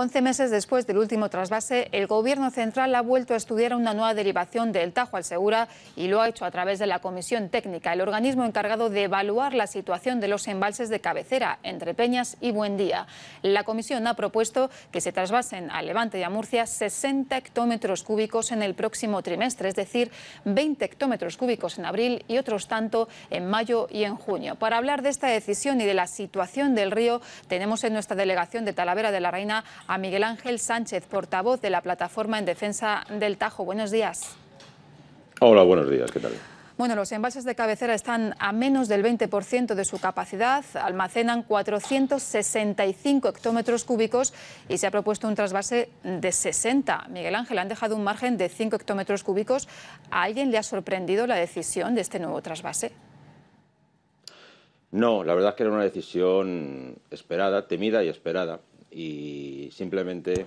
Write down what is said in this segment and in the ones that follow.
11 meses después del último trasvase, el Gobierno central ha vuelto a estudiar una nueva derivación del Tajo al Segura y lo ha hecho a través de la Comisión Técnica, el organismo encargado de evaluar la situación de los embalses de cabecera, Entrepeñas y Buendía. La comisión ha propuesto que se trasvasen a Levante y a Murcia 60 hectómetros cúbicos en el próximo trimestre, es decir, 20 hectómetros cúbicos en abril y otros tanto en mayo y en junio. Para hablar de esta decisión y de la situación del río, tenemos en nuestra delegación de Talavera de la Reina a Miguel Ángel Sánchez, portavoz de la Plataforma en Defensa del Tajo. Buenos días. Hola, buenos días, ¿qué tal? Bueno, los embalses de cabecera están a menos del 20% de su capacidad, almacenan 465 hectómetros cúbicos y se ha propuesto un trasvase de 60. Miguel Ángel, han dejado un margen de 5 hectómetros cúbicos. ¿A alguien le ha sorprendido la decisión de este nuevo trasvase? No, la verdad es que era una decisión esperada, temida y esperada, y simplemente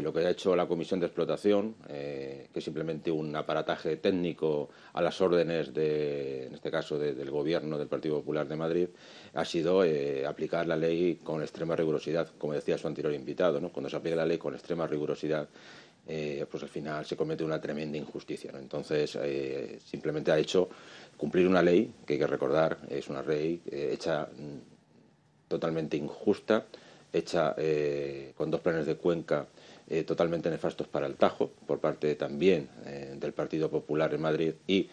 lo que ha hecho la Comisión de Explotación, que es simplemente un aparataje técnico a las órdenes, en este caso del Gobierno del Partido Popular de Madrid, ha sido aplicar la ley con extrema rigurosidad, como decía su anterior invitado, ¿no? Cuando se aplica la ley con extrema rigurosidad, pues al final se comete una tremenda injusticia, ¿no? Entonces, simplemente ha hecho cumplir una ley que hay que recordar, es una ley hecha totalmente injusta, hecha con dos planes de cuenca totalmente nefastos para el Tajo, por parte también del Partido Popular en Madrid, y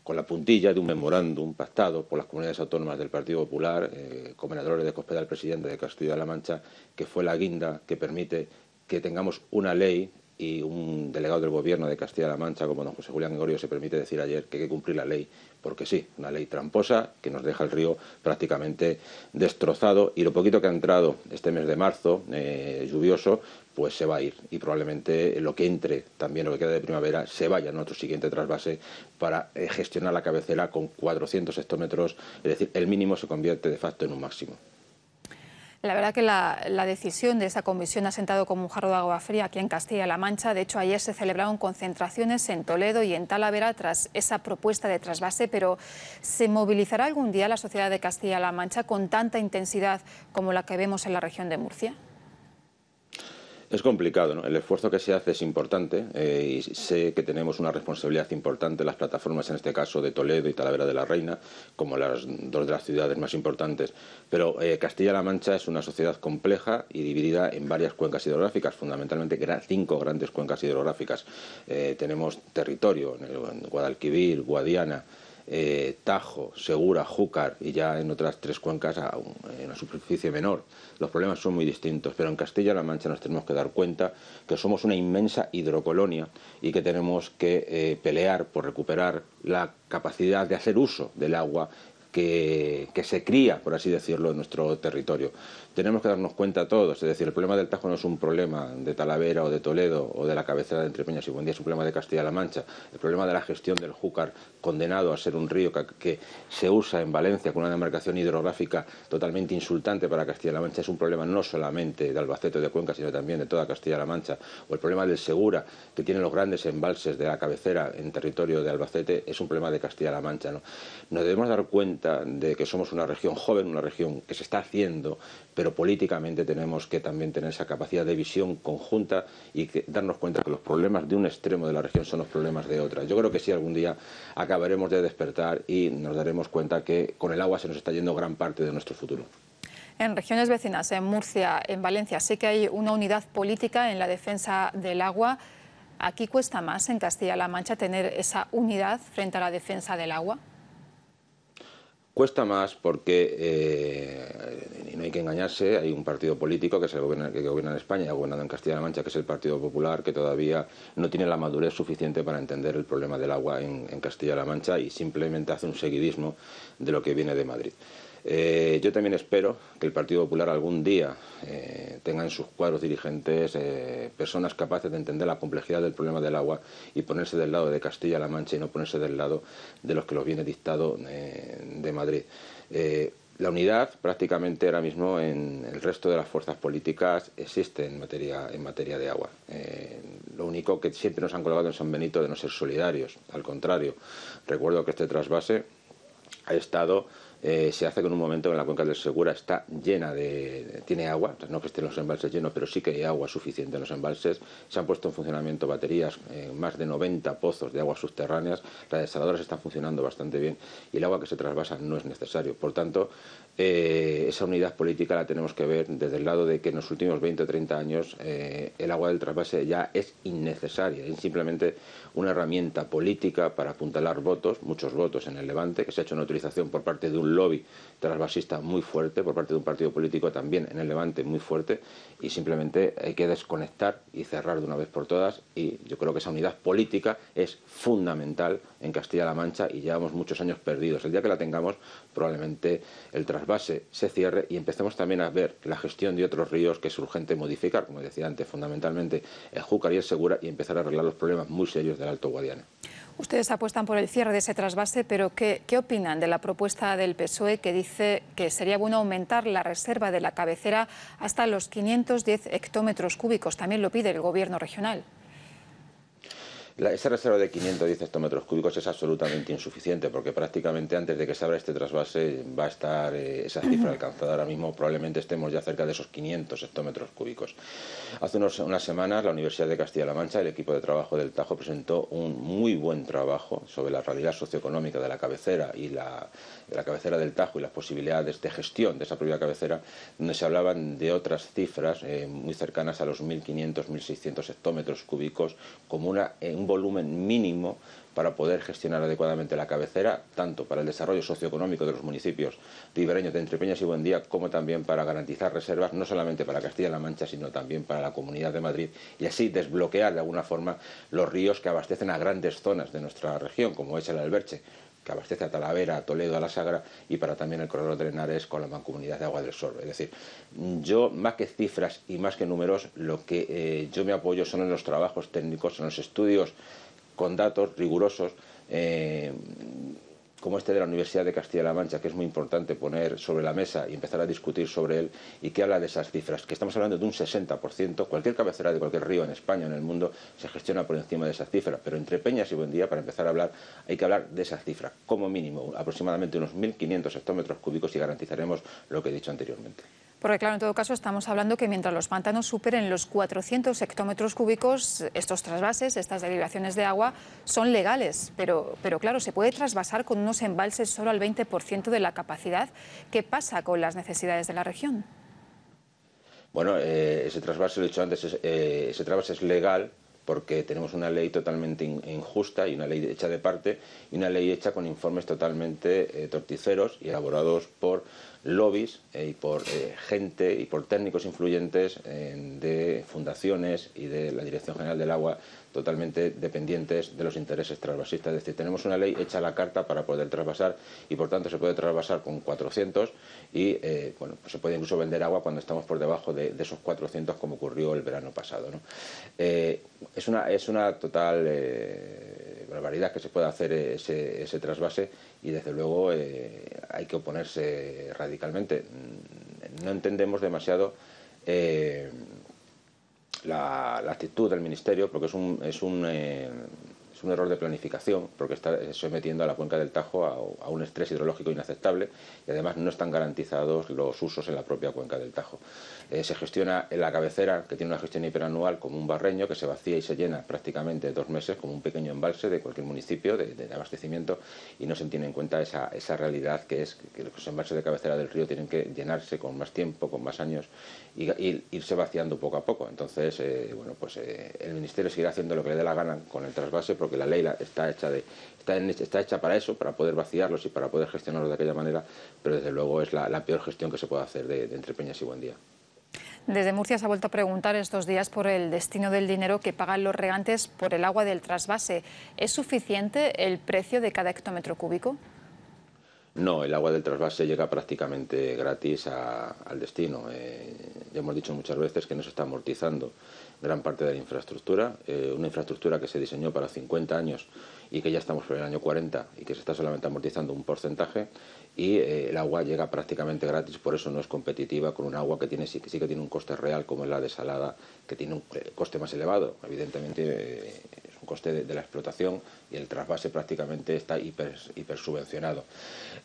con la puntilla de un memorándum pactado por las comunidades autónomas del Partido Popular, con Venedores de Cospedal, el presidente de Castilla-La Mancha, que fue la guinda que permite que tengamos una ley, y un delegado del Gobierno de Castilla-La Mancha, como don José Julián Gregorio, se permite decir ayer que hay que cumplir la ley, porque sí, una ley tramposa que nos deja el río prácticamente destrozado, y lo poquito que ha entrado este mes de marzo, lluvioso, pues se va a ir, y probablemente lo que entre, también lo que queda de primavera, se vaya en otro siguiente trasvase para gestionar la cabecera con 400 hectómetros, es decir, el mínimo se convierte de facto en un máximo. La verdad que la decisión de esa comisión ha sentado como un jarro de agua fría aquí en Castilla-La Mancha. De hecho, ayer se celebraron concentraciones en Toledo y en Talavera tras esa propuesta de trasvase, pero ¿se movilizará algún día la sociedad de Castilla-La Mancha con tanta intensidad como la que vemos en la región de Murcia? Es complicado, ¿no? El esfuerzo que se hace es importante, y sé que tenemos una responsabilidad importante las plataformas, en este caso de Toledo y Talavera de la Reina, como las dos de las ciudades más importantes, pero Castilla-La Mancha es una sociedad compleja y dividida en varias cuencas hidrográficas, fundamentalmente 5 grandes cuencas hidrográficas. Tenemos territorio en Guadalquivir, Guadiana, Tajo, Segura, Júcar, y ya en otras 3 cuencas en una superficie menor. Los problemas son muy distintos, pero en Castilla-La Mancha nos tenemos que dar cuenta que somos una inmensa hidrocolonia y que tenemos que pelear por recuperar la capacidad de hacer uso del agua que se cría, por así decirlo, en nuestro territorio. Tenemos que darnos cuenta todos, es decir, el problema del Tajo no es un problema de Talavera o de Toledo o de la cabecera de Entrepeñas y Buendía, es un problema de Castilla-La Mancha. El problema de la gestión del Júcar, condenado a ser un río que se usa en Valencia con una demarcación hidrográfica totalmente insultante para Castilla-La Mancha, es un problema no solamente de Albacete o de Cuenca, sino también de toda Castilla-La Mancha. O el problema del Segura, que tiene los grandes embalses de la cabecera en territorio de Albacete, es un problema de Castilla-La Mancha, ¿no? Nos debemos dar cuenta de que somos una región joven, una región que se está haciendo, pero políticamente tenemos que también tener esa capacidad de visión conjunta y darnos cuenta que los problemas de un extremo de la región son los problemas de otra. Yo creo que sí, algún día acabaremos de despertar y nos daremos cuenta que con el agua se nos está yendo gran parte de nuestro futuro. En regiones vecinas, en Murcia, en Valencia, sí que hay una unidad política en la defensa del agua. ¿Aquí cuesta más en Castilla-La Mancha tener esa unidad frente a la defensa del agua? Cuesta más porque, y no hay que engañarse, hay un partido político que gobierna en España y ha gobernado en Castilla-La Mancha, que es el Partido Popular, que todavía no tiene la madurez suficiente para entender el problema del agua en Castilla-La Mancha y simplemente hace un seguidismo de lo que viene de Madrid. Yo también espero que el Partido Popular algún día tenga en sus cuadros dirigentes personas capaces de entender la complejidad del problema del agua y ponerse del lado de Castilla-La Mancha y no ponerse del lado de los que los viene dictado de Madrid. La unidad prácticamente ahora mismo en el resto de las fuerzas políticas existe en materia de agua. Lo único que siempre nos han colgado en San Benito de no ser solidarios, al contrario. Recuerdo que este trasvase ha estado se hace con un momento en la cuenca del Segura está llena tiene agua, no que estén los embalses llenos, pero sí que hay agua suficiente en los embalses. Se han puesto en funcionamiento baterías, más de 90 pozos de aguas subterráneas, las desaladoras están funcionando bastante bien y el agua que se trasvasa no es necesario. Por tanto, esa unidad política la tenemos que ver desde el lado de que en los últimos 20 o 30 años el agua del trasvase ya es innecesaria, es simplemente una herramienta política para apuntalar votos, muchos votos en el Levante, que se ha hecho una utilización por parte de un lobby trasvasista muy fuerte, por parte de un partido político también en el Levante muy fuerte, y simplemente hay que desconectar y cerrar de una vez por todas, y yo creo que esa unidad política es fundamental en Castilla-La Mancha y llevamos muchos años perdidos. El día que la tengamos, probablemente el trasvase se cierre y empecemos también a ver la gestión de otros ríos que es urgente modificar, como decía antes, fundamentalmente el Júcar y el Segura, y empezar a arreglar los problemas muy serios del Alto Guadiana. Ustedes apuestan por el cierre de ese trasvase, pero ¿qué opinan de la propuesta del PSOE que dice que sería bueno aumentar la reserva de la cabecera hasta los 510 hectómetros cúbicos? También lo pide el Gobierno regional. Esa reserva de 510 hectómetros cúbicos es absolutamente insuficiente porque prácticamente antes de que se abra este trasvase va a estar esa cifra alcanzada. Ahora mismo probablemente estemos ya cerca de esos 500 hectómetros cúbicos. Hace unas semanas la Universidad de Castilla-La Mancha, el equipo de trabajo del Tajo, presentó un muy buen trabajo sobre la realidad socioeconómica de la cabecera y de la cabecera del Tajo y las posibilidades de gestión de esa propia cabecera, donde se hablaban de otras cifras muy cercanas a los 1.500, 1.600 hectómetros cúbicos como un volumen mínimo para poder gestionar adecuadamente la cabecera, tanto para el desarrollo socioeconómico de los municipios ribereños de Entrepeñas y Buendía, como también para garantizar reservas, no solamente para Castilla-La Mancha, sino también para la Comunidad de Madrid, y así desbloquear de alguna forma los ríos que abastecen a grandes zonas de nuestra región, como es el Alberche, que abastece a Talavera, a Toledo, a La Sagra, y para también el corredor de Henares con la Mancomunidad de Agua del Sorbe. Es decir, yo más que cifras y más que números, lo que yo me apoyo son en los trabajos técnicos, en los estudios con datos rigurosos, como este de la Universidad de Castilla-La Mancha, que es muy importante poner sobre la mesa y empezar a discutir sobre él, y que habla de esas cifras, que estamos hablando de un 60%, cualquier cabecera de cualquier río en España o en el mundo se gestiona por encima de esa cifra, pero entre Peñas y Buendía, para empezar a hablar, hay que hablar de esas cifras, como mínimo, aproximadamente unos 1.500 hectómetros cúbicos, y garantizaremos lo que he dicho anteriormente. Porque claro, en todo caso estamos hablando que mientras los pantanos superen los 400 hectómetros cúbicos, estos trasvases, estas derivaciones de agua son legales, pero claro, se puede trasvasar con unos embalses solo al 20% de la capacidad. ¿Qué pasa con las necesidades de la región? Bueno, ese trasvase, lo he dicho antes, ese trasvase es legal porque tenemos una ley totalmente injusta y una ley hecha de parte y una ley hecha con informes totalmente torticeros y elaborados por lobbies y por gente y por técnicos influyentes de fundaciones y de la Dirección General del Agua, totalmente dependientes de los intereses trasvasistas. Es decir, tenemos una ley hecha a la carta para poder trasvasar y por tanto se puede trasvasar con 400 y bueno, pues se puede incluso vender agua cuando estamos por debajo de esos 400, como ocurrió el verano pasado, ¿no? Es una total barbaridad que se pueda hacer ese trasvase y desde luego hay que oponerse radicalmente. No entendemos demasiado la actitud del Ministerio, porque es un error de planificación, porque está sometiendo a la cuenca del Tajo a un estrés hidrológico inaceptable y además no están garantizados los usos en la propia cuenca del Tajo. Se gestiona en la cabecera, que tiene una gestión hiperanual, como un barreño que se vacía y se llena prácticamente 2 meses, como un pequeño embalse de cualquier municipio de abastecimiento, y no se tiene en cuenta esa realidad que es que los embalses de cabecera del río tienen que llenarse con más tiempo, con más años y irse vaciando poco a poco. Entonces, bueno, pues el Ministerio seguirá haciendo lo que le dé la gana con el trasvase, porque la ley está hecha para eso, para poder vaciarlos y para poder gestionarlos de aquella manera, pero desde luego es la peor gestión que se puede hacer de Entrepeñas y Buendía. Desde Murcia se ha vuelto a preguntar estos días por el destino del dinero que pagan los regantes por el agua del trasvase. ¿Es suficiente el precio de cada hectómetro cúbico? No, el agua del trasvase llega prácticamente gratis al destino. Ya hemos dicho muchas veces que no se está amortizando gran parte de la infraestructura, una infraestructura que se diseñó para 50 años y que ya estamos por el año 40 y que se está solamente amortizando un porcentaje, y el agua llega prácticamente gratis, por eso no es competitiva con un agua que sí que tiene un coste real, como es la desalada, que tiene un coste más elevado. Evidentemente es un coste de la explotación, y el trasvase prácticamente está hiper subvencionado.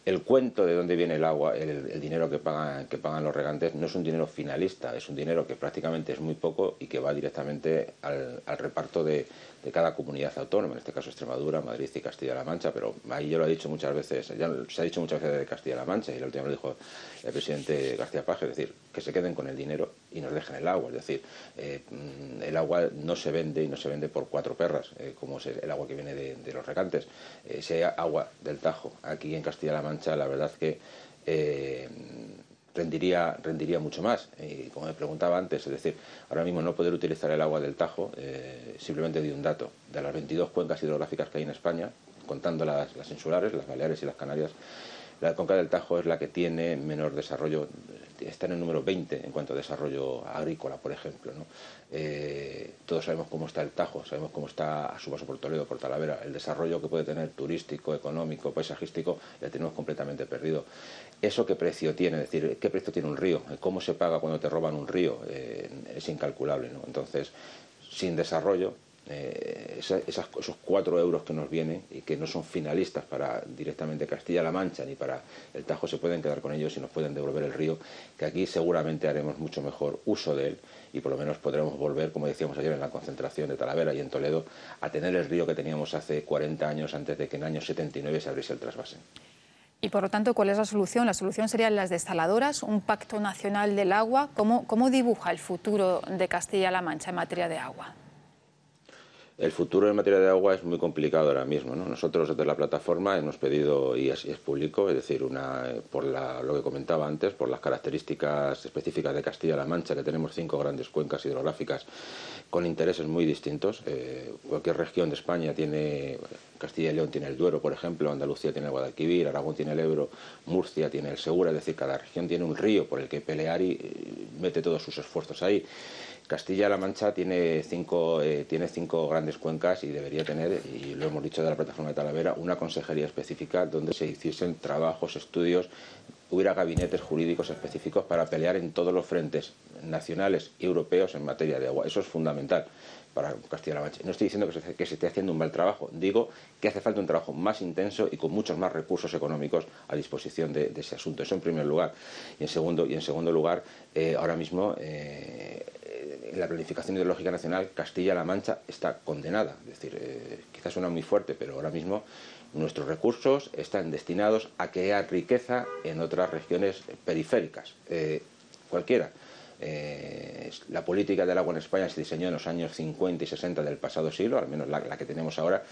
El cuento de dónde viene el agua, el dinero que pagan los regantes, no es un dinero finalista, es un dinero que prácticamente es muy poco y que va directamente al reparto de cada comunidad autónoma, en este caso Extremadura, Madrid y Castilla-La Mancha, pero ahí yo lo he dicho muchas veces, ya se ha dicho muchas veces de Castilla-La Mancha, y la última vez lo dijo el presidente García Paje, es decir, que se queden con el dinero y nos dejen el agua, es decir, el agua no se vende, y no se vende por 4 perras, como es el agua que viene de los regantes. Si hay agua del Tajo aquí en Castilla-La Mancha, la verdad que rendiría mucho más. Y como me preguntaba antes, es decir, ahora mismo no poder utilizar el agua del Tajo, simplemente di un dato, de las 22 cuencas hidrográficas que hay en España, contando las insulares, las Baleares y las Canarias, la cuenca del Tajo es la que tiene menor desarrollo, está en el número 20 en cuanto a desarrollo agrícola, por ejemplo, ¿no? Todos sabemos cómo está el Tajo, sabemos cómo está a su paso por Toledo, por Talavera. El desarrollo que puede tener turístico, económico, paisajístico, lo tenemos completamente perdido. ¿Eso qué precio tiene? Es decir, ¿qué precio tiene un río? ¿Cómo se paga cuando te roban un río? Es incalculable, ¿no? Entonces, sin desarrollo, esos 4 euros que nos vienen y que no son finalistas para directamente Castilla-La Mancha ni para el Tajo, se pueden quedar con ellos y nos pueden devolver el río, que aquí seguramente haremos mucho mejor uso de él, y por lo menos podremos volver, como decíamos ayer en la concentración de Talavera y en Toledo, a tener el río que teníamos hace 40 años, antes de que en el año 79 se abriese el trasvase. Y por lo tanto, ¿cuál es la solución? La solución serían las desaladoras, un pacto nacional del agua. ¿Cómo dibuja el futuro de Castilla-La Mancha en materia de agua? El futuro en materia de agua es muy complicado ahora mismo, ¿no? Nosotros desde la plataforma hemos pedido, y es público, es decir, por lo que comentaba antes, por las características específicas de Castilla-La Mancha, que tenemos 5 grandes cuencas hidrográficas con intereses muy distintos. Cualquier región de España tiene, Castilla y León tiene el Duero, por ejemplo, Andalucía tiene el Guadalquivir, Aragón tiene el Ebro, Murcia tiene el Segura, es decir, cada región tiene un río por el que pelear y mete todos sus esfuerzos ahí. Castilla-La Mancha tiene cinco grandes cuencas y debería tener, y lo hemos dicho de la plataforma de Talavera, una consejería específica donde se hiciesen trabajos, estudios, hubiera gabinetes jurídicos específicos para pelear en todos los frentes nacionales y europeos en materia de agua. Eso es fundamental para Castilla-La Mancha. No estoy diciendo que se esté haciendo un mal trabajo, digo que hace falta un trabajo más intenso y con muchos más recursos económicos a disposición de ese asunto. Eso en primer lugar. Y en segundo lugar, ahora mismo en la planificación hidrológica nacional, Castilla-La Mancha está condenada. Es decir, quizás suena muy fuerte, pero ahora mismo nuestros recursos están destinados a crear riqueza en otras regiones periféricas, cualquiera. La política del agua en España se diseñó en los años 50 y 60 del pasado siglo, al menos la que tenemos ahora.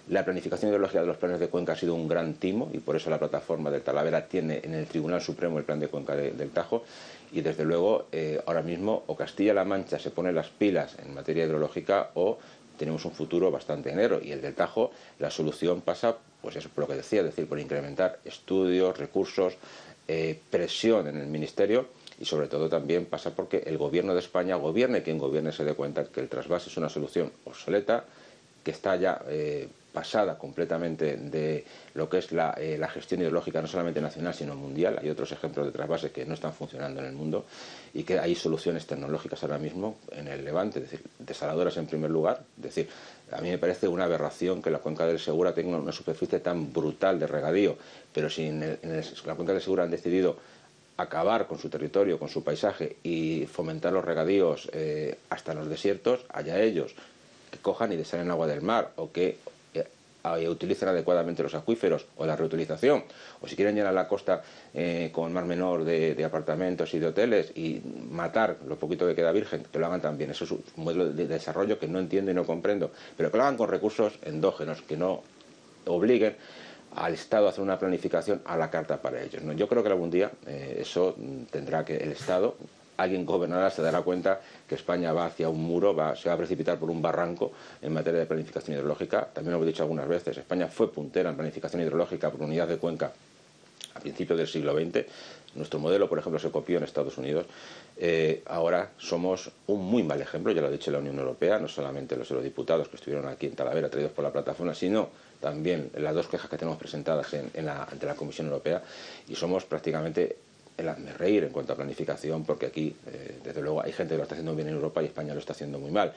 La planificación hidrológica de los planes de cuenca ha sido un gran timo, y por eso la plataforma de Talavera tiene en el Tribunal Supremo el plan de cuenca del Tajo. Y desde luego ahora mismo o Castilla-La Mancha se pone las pilas en materia hidrológica o tenemos un futuro bastante negro. Y el del Tajo, la solución pasa, pues eso, por lo que decía, es decir, por incrementar estudios, recursos, presión en el Ministerio, y sobre todo también pasa porque el Gobierno de España, gobierne quien gobierne, se dé cuenta que el trasvase es una solución obsoleta, que está ya pasada completamente de lo que es la gestión hidrológica, no solamente nacional sino mundial. Hay otros ejemplos de trasvase que no están funcionando en el mundo, y que hay soluciones tecnológicas ahora mismo en el Levante, es decir, desaladoras en primer lugar. Es decir, a mí me parece una aberración que la cuenca del Segura tenga una superficie tan brutal de regadío, pero si la cuenca del Segura han decidido acabar con su territorio, con su paisaje y fomentar los regadíos hasta en los desiertos, allá ellos, que cojan y desalen agua del mar, o que utilicen adecuadamente los acuíferos, o la reutilización, o si quieren llenar la costa con mar menor de apartamentos y de hoteles y matar lo poquito que queda virgen, que lo hagan también. Eso es un modelo de desarrollo que no entiendo y no comprendo, pero que lo hagan con recursos endógenos, que no obliguen al Estado a hacer una planificación a la carta para ellos, ¿no? Yo creo que algún día eso tendrá que el Estado, alguien gobernará, se dará cuenta que España va hacia un muro, se va a precipitar por un barranco en materia de planificación hidrológica. También lo he dicho algunas veces, España fue puntera en planificación hidrológica por unidad de cuenca a principios del siglo XX. Nuestro modelo, por ejemplo, se copió en Estados Unidos. Ahora somos un muy mal ejemplo, ya lo ha dicho la Unión Europea, no solamente los eurodiputados que estuvieron aquí en Talavera traídos por la plataforma, sino también las 2 quejas que tenemos presentadas ante la Comisión Europea, y somos prácticamente el hazmerreír en cuanto a planificación, porque aquí, desde luego, hay gente que lo está haciendo bien en Europa y España lo está haciendo muy mal.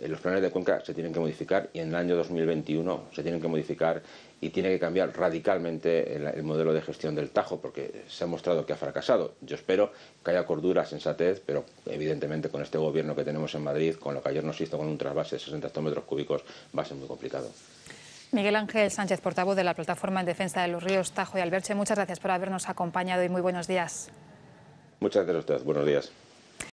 los planes de cuenca se tienen que modificar y en el año 2021 se tienen que modificar y tiene que cambiar radicalmente el modelo de gestión del Tajo, porque se ha mostrado que ha fracasado. Yo espero que haya cordura, sensatez, pero evidentemente con este gobierno que tenemos en Madrid, con lo que ayer nos hizo con un trasvase de 60 hectómetros cúbicos, va a ser muy complicado. Miguel Ángel Sánchez, portavoz de la Plataforma en Defensa de los Ríos Tajo y Alberche, muchas gracias por habernos acompañado y muy buenos días. Muchas gracias a ustedes. Buenos días.